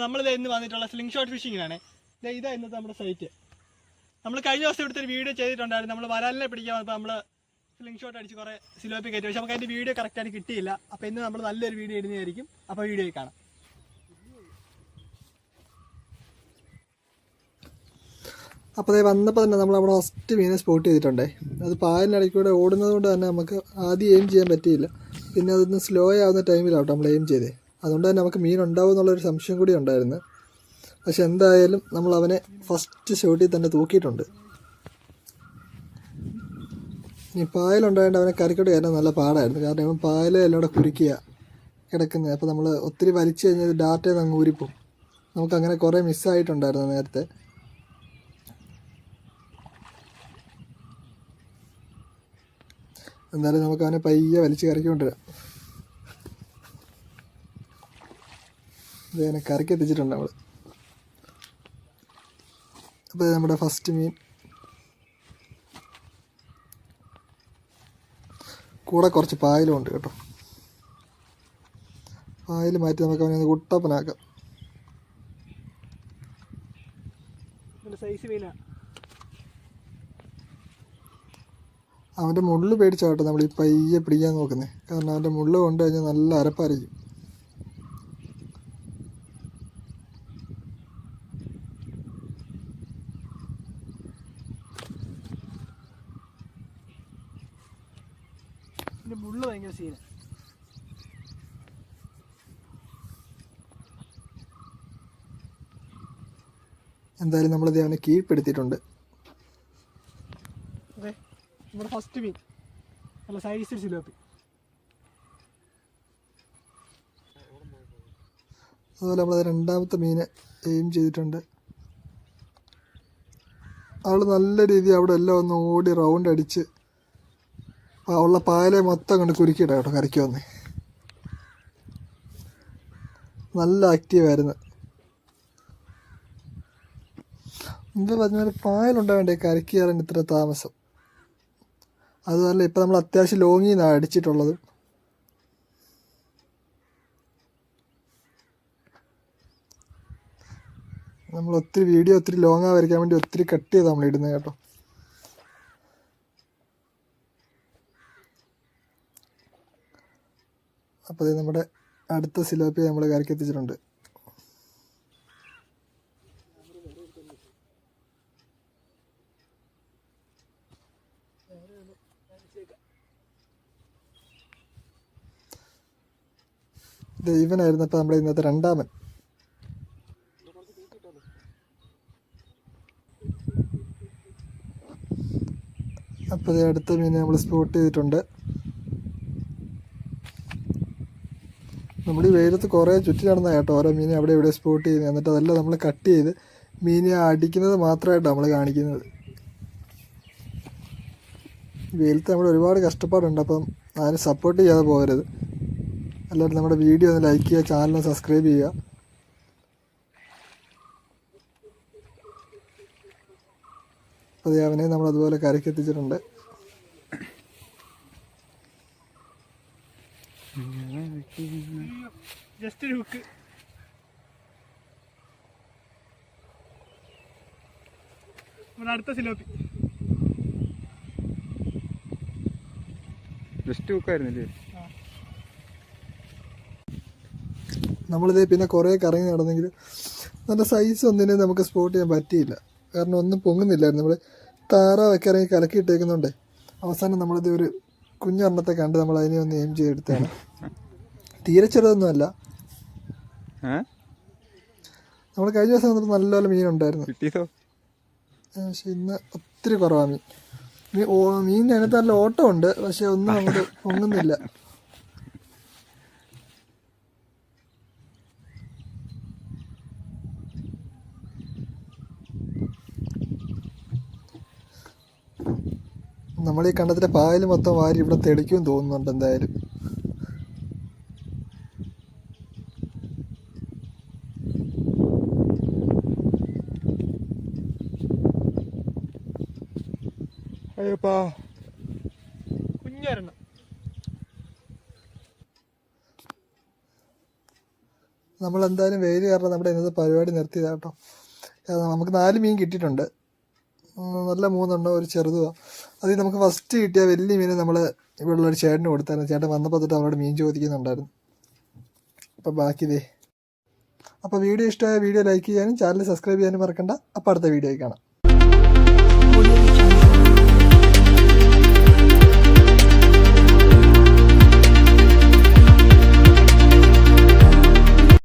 നമ്മളിത് ഇന്ന് വന്നിട്ടുള്ള സ്ലിംഗ് ഷോട്ട് ഫിഷിങ്ങിനാണ്. ഇതാ ഇന്നത്തെ നമ്മുടെ സൈറ്റ്. നമ്മൾ കഴിഞ്ഞ ദിവസം ഇവിടുത്തെ ഒരു വീഡിയോ ചെയ്തിട്ടുണ്ടായിരുന്നു. നമ്മൾ വരാലിനെ പിടിക്കാൻ വന്നപ്പോൾ നമ്മൾ സ്ലിംഗ് ഷോട്ട് അടിച്ച് കുറേ സിലോപ്പി കയറ്റി. പക്ഷെ നമുക്ക് അതിൻ്റെ വീഡിയോ കറക്റ്റായിട്ട് കിട്ടിയില്ല. അപ്പോൾ ഇന്ന് നമ്മൾ നല്ലൊരു വീഡിയോ ഇടുന്നതായിരിക്കും. അപ്പോൾ വീഡിയോ കാണാം. അപ്പോൾ അത് വന്നപ്പോൾ തന്നെ നമ്മൾ അവിടെ ഫസ്റ്റ് മീനെ സ്പോട്ട് ചെയ്തിട്ടുണ്ടേ. അത് പായലിനിടയ്ക്കൂടെ ഓടുന്നത് കൊണ്ട് തന്നെ നമുക്ക് ആദ്യം എയിം ചെയ്യാൻ പറ്റിയില്ല. പിന്നെ അതൊന്ന് സ്ലോ ആവുന്ന ടൈമിലാവട്ടെ നമ്മൾ എയിം ചെയ്തേ. അതുകൊണ്ട് തന്നെ നമുക്ക് മീൻ ഉണ്ടാവും എന്നുള്ളൊരു സംശയം കൂടി ഉണ്ടായിരുന്നു. പക്ഷെ എന്തായാലും നമ്മൾ അവനെ ഫസ്റ്റ് ഷോട്ടിൽ തന്നെ തൂക്കിയിട്ടുണ്ട്. ഇനി പായലുണ്ടായതുകൊണ്ട് അവനെ കരക്കോട്ട് കയറാൻ നല്ല പാടായിരുന്നു. കാരണം അവൻ പായൽ എല്ലാം കൂടെ കുരുക്കുക കിടക്കുന്നത്. അപ്പോൾ നമ്മൾ ഒത്തിരി വലിച്ചു കഴിഞ്ഞാൽ ഡാറ്റയിൽ നിന്ന് അങ്ങ് ഊരിപ്പോവും. നമുക്കങ്ങനെ കുറേ മിസ്സായിട്ടുണ്ടായിരുന്നു നേരത്തെ. എന്നാലും നമുക്ക് അവനെ പയ്യെ വലിച്ച് കരക്കി കൊണ്ടുവരാം. ഇതിനെ കരക്കി എത്തിച്ചിട്ടുണ്ട് നമ്മൾ. അപ്പോൾ നമ്മുടെ ഫസ്റ്റ് മീൻ. കൂടെ കുറച്ച് പായലും ഉണ്ട് കേട്ടോ. പായൽ മാറ്റി നമുക്ക് അവനെ ഒന്ന് കുട്ടപ്പനാക്കാം. സൈസ് മീനാ. അവൻ്റെ മുള്ള് പേടിച്ചാട്ടോ നമ്മൾ ഈ പയ്യെ പിടിക്കാൻ നോക്കുന്നത്. കാരണം അവൻ്റെ മുള്ള് കൊണ്ട് കഴിഞ്ഞാൽ നല്ല അരപ്പായിരിക്കും. മുള്ള് ഭയങ്കര സീന. എന്തായാലും നമ്മളിത് അവനെ കീഴ്പ്പെടുത്തിയിട്ടുണ്ട്. നമ്മുടെ ഫസ്റ്റ് മീൻ നല്ല സൈസ് സിലോപ്പി. അതുപോലെ നമ്മളത് രണ്ടാമത്തെ മീനെ എയിം ചെയ്തിട്ടുണ്ട്. അവൾ നല്ല രീതിയിൽ അവിടെ എല്ലാം ഒന്ന് ഓടി റൗണ്ട് അടിച്ച് ഉള്ള പായലെ മൊത്തം കൊണ്ട് കുരുക്കിയിട്ടാണ് കേട്ടോ കരയ്ക്ക് വന്നേ. നല്ല ആക്റ്റീവായിരുന്നു. എന്താ പറഞ്ഞാൽ പായലുണ്ടാവേണ്ടേ കരയ്ക്ക് കയറാൻ ഇത്ര താമസം. അതുമല്ല ഇപ്പം നമ്മൾ അത്യാവശ്യം ലോങ്ങിൽ നിന്നാണ് അടിച്ചിട്ടുള്ളത്. നമ്മൾ ഒത്തിരി വീഡിയോ ഒത്തിരി ലോങ്ങാ വരയ്ക്കാൻ വേണ്ടി ഒത്തിരി കട്ട് ചെയ്താണ് നമ്മൾ ഇടുന്നത് കേട്ടോ. അപ്പോൾ നമ്മുടെ അടുത്ത സിലോപ്പി നമ്മൾ കരയ്ക്ക് എത്തിച്ചിട്ടുണ്ട്. ഇവനായിരുന്നു അപ്പോൾ നമ്മുടെ ഇന്നത്തെ രണ്ടാമൻ. അപ്പോൾ അടുത്ത മീനെ നമ്മൾ സ്പോട്ട് ചെയ്തിട്ടുണ്ട്. നമ്മൾ ഈ വെയിലത്ത് കുറേ ചുറ്റി നടന്ന കേട്ടോ ഓരോ മീനെ അവിടെ ഇവിടെ സ്പോട്ട് ചെയ്യുന്നത്. എന്നിട്ട് അതെല്ലാം നമ്മൾ കട്ട് ചെയ്ത് മീനെ അടിക്കുന്നത് മാത്രമായിട്ടാണ് നമ്മൾ കാണിക്കുന്നത്. വെയിലത്ത് നമ്മൾ ഒരുപാട് കഷ്ടപ്പാടുണ്ട്. അപ്പം അതിന് സപ്പോർട്ട് ചെയ്യാതെ പോകരുത്. എല്ലാവരും നമ്മുടെ വീഡിയോ ഒന്ന് ലൈക്ക് ചെയ്യുക, ചാനൽ സബ്സ്ക്രൈബ് ചെയ്യുക. അപ്പോൾ അവനെ നമ്മൾ അതുപോലെ കരയ്ക്ക് എത്തിച്ചിട്ടുണ്ട്. ജസ്റ്റ് ഒരു ഹുക്ക്. നമ്മുടെ അടുത്ത സിലോപ്പി. ജസ്റ്റ് ഹുക്കായിരുന്നില്ലേ? നമ്മളിത് പിന്നെ കുറേ കറങ്ങി നടന്നെങ്കിൽ നല്ല സൈസ് ഒന്നിനും നമുക്ക് സ്പോട്ട് ചെയ്യാൻ പറ്റിയില്ല. കാരണം ഒന്നും പൊങ്ങുന്നില്ലായിരുന്നു. നമ്മൾ താറാവൊക്കെ ഇറങ്ങി കലക്കിയിട്ടേക്കുന്നുണ്ട്. അവസാനം നമ്മളിത് ഒരു കുഞ്ഞെണ്ണത്തെ കണ്ട് നമ്മൾ അതിനെ ഒന്ന് എയിം ചെയ്തെടുത്താണ്. തീരെ ചെറുതൊന്നുമല്ല. നമ്മൾ കഴിഞ്ഞ ദിവസം വന്നിട്ട് നല്ലപോലെ മീനുണ്ടായിരുന്നു. പക്ഷെ ഇന്ന് ഒത്തിരി കുറവാണ് മീൻ. മീൻ അതിനകത്ത് നല്ല ഓട്ടമുണ്ട്. പക്ഷെ ഒന്നും അങ്ങോട്ട് പൊങ്ങുന്നില്ല. നമ്മൾ ഈ കണ്ടത്തിലെ പായൽ മൊത്തം വാരി ഇവിടെ തെളിക്കുമെന്ന് തോന്നുന്നുണ്ട്. എന്തായാലും അയ്യപ്പാ കുഞ്ഞൊരെണ്ണം. നമ്മളെന്തായാലും വെയിൽ കാരണം നമ്മുടെ ഇന്നത്തെ പരിപാടി നിർത്തിയതാണ് കേട്ടോ. കാരണം നമുക്ക് 4 മീൻ കിട്ടിയിട്ടുണ്ട്. നല്ല 3 എണ്ണം, ഒരു ചെറുതുമാണ്. അതിൽ നമുക്ക് ഫസ്റ്റ് കിട്ടിയ വലിയ മീൻ നമ്മൾ ഇവിടെയുള്ള ഒരു ചേട്ടന് കൊടുത്തായിരുന്നു. ചേട്ടൻ വന്നപ്പോൾ തൊട്ട് അവരോട് മീൻ ചോദിക്കുന്നുണ്ടായിരുന്നു. അപ്പോൾ ബാക്കി ഇതേ. അപ്പോൾ വീഡിയോ ഇഷ്ടമായ വീഡിയോ ലൈക്ക് ചെയ്യാനും ചാനൽ സബ്സ്ക്രൈബ് ചെയ്യാനും മറക്കണ്ട. അപ്പോൾ അടുത്ത വീഡിയോയിൽ കാണാം.